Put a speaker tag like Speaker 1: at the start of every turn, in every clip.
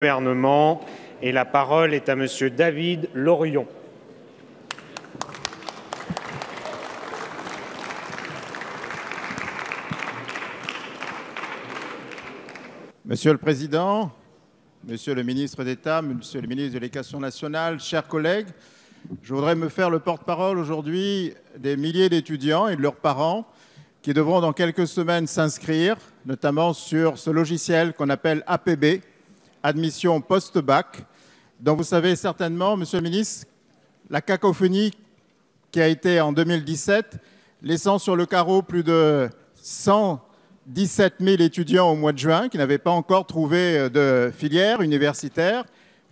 Speaker 1: Gouvernement et la parole est à Monsieur David Lorion.
Speaker 2: Monsieur le Président, Monsieur le ministre d'État, Monsieur le ministre de l'Éducation nationale, chers collègues, je voudrais me faire le porte-parole aujourd'hui des milliers d'étudiants et de leurs parents qui devront dans quelques semaines s'inscrire, notamment sur ce logiciel qu'on appelle APB, Admission post-bac, dont vous savez certainement, Monsieur le ministre, la cacophonie qui a été en 2017, laissant sur le carreau plus de 117 000 étudiants au mois de juin qui n'avaient pas encore trouvé de filière universitaire,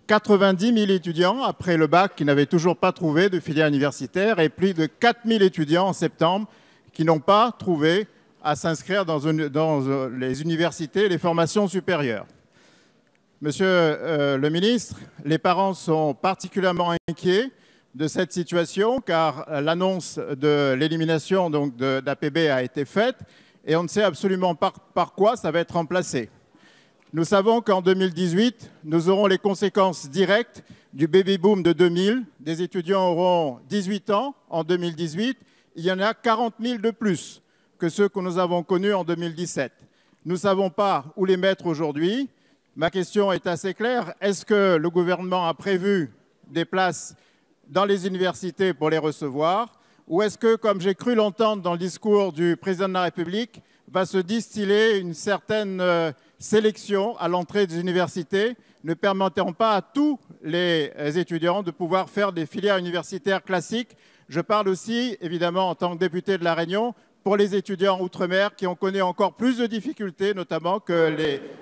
Speaker 2: 90 000 étudiants après le bac qui n'avaient toujours pas trouvé de filière universitaire et plus de 4 000 étudiants en septembre qui n'ont pas trouvé à s'inscrire dans les universités et les formations supérieures. Monsieur le ministre, les parents sont particulièrement inquiets de cette situation car l'annonce de l'élimination d'APB a été faite et on ne sait absolument pas par quoi ça va être remplacé. Nous savons qu'en 2018, nous aurons les conséquences directes du baby-boom de 2000. Des étudiants auront 18 ans en 2018. Il y en a 40 000 de plus que ceux que nous avons connus en 2017. Nous ne savons pas où les mettre aujourd'hui. Ma question est assez claire. Est-ce que le gouvernement a prévu des places dans les universités pour les recevoir? Ou est-ce que, comme j'ai cru l'entendre dans le discours du président de la République, va se distiller une certaine sélection à l'entrée des universités, ne permettant pas à tous les étudiants de pouvoir faire des filières universitaires classiques? Je parle aussi, évidemment, en tant que député de La Réunion, pour les étudiants outre-mer qui ont connu encore plus de difficultés, notamment que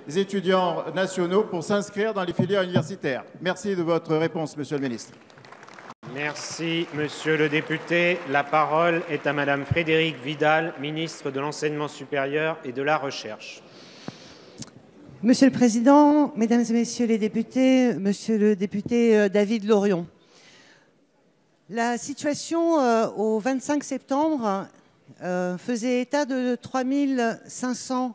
Speaker 2: les étudiants nationaux, pour s'inscrire dans les filières universitaires. Merci de votre réponse, Monsieur le ministre.
Speaker 1: Merci, Monsieur le député. La parole est à Madame Frédérique Vidal, ministre de l'Enseignement supérieur et de la Recherche.
Speaker 3: Monsieur le Président, Mesdames et Messieurs les députés, Monsieur le député David Lorion, la situation au 25 septembre faisait état de 3 500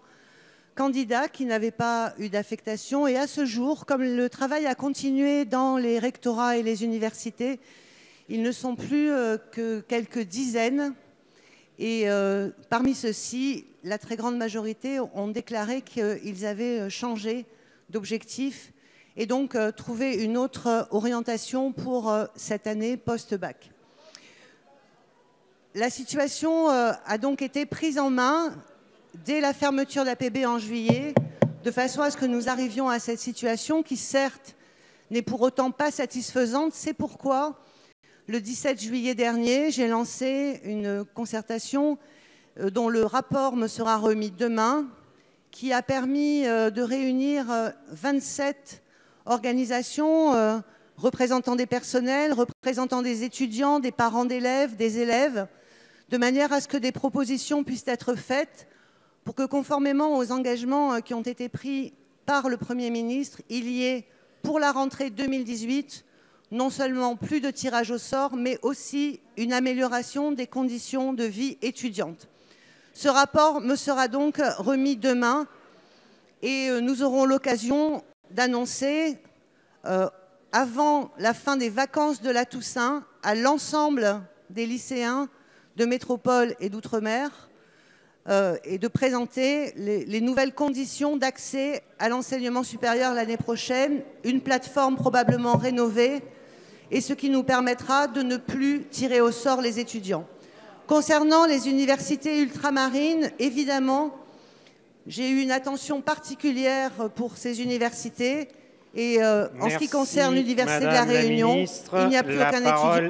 Speaker 3: candidats qui n'avaient pas eu d'affectation. Et à ce jour, comme le travail a continué dans les rectorats et les universités, ils ne sont plus que quelques dizaines. Et parmi ceux-ci, la très grande majorité ont déclaré qu'ils avaient changé d'objectif et donc trouvé une autre orientation pour cette année post-bac. La situation a donc été prise en main dès la fermeture d'APB en juillet, de façon à ce que nous arrivions à cette situation qui, certes, n'est pour autant pas satisfaisante. C'est pourquoi, le 17 juillet dernier, j'ai lancé une concertation dont le rapport me sera remis demain, qui a permis de réunir 27 organisations représentant des personnels, représentant des étudiants, des parents d'élèves, des élèves, de manière à ce que des propositions puissent être faites pour que, conformément aux engagements qui ont été pris par le Premier ministre, il y ait, pour la rentrée 2018, non seulement plus de tirage au sort, mais aussi une amélioration des conditions de vie étudiante. Ce rapport me sera donc remis demain et nous aurons l'occasion d'annoncer, avant la fin des vacances de la Toussaint, à l'ensemble des lycéens de métropole et d'outre-mer, et de présenter les nouvelles conditions d'accès à l'enseignement supérieur l'année prochaine, une plateforme probablement rénovée, et ce qui nous permettra de ne plus tirer au sort les étudiants. Concernant les universités ultramarines, évidemment, j'ai eu une attention particulière pour ces universités, et en ce qui concerne l'Université de La Réunion, il n'y a plus aucun étudiant.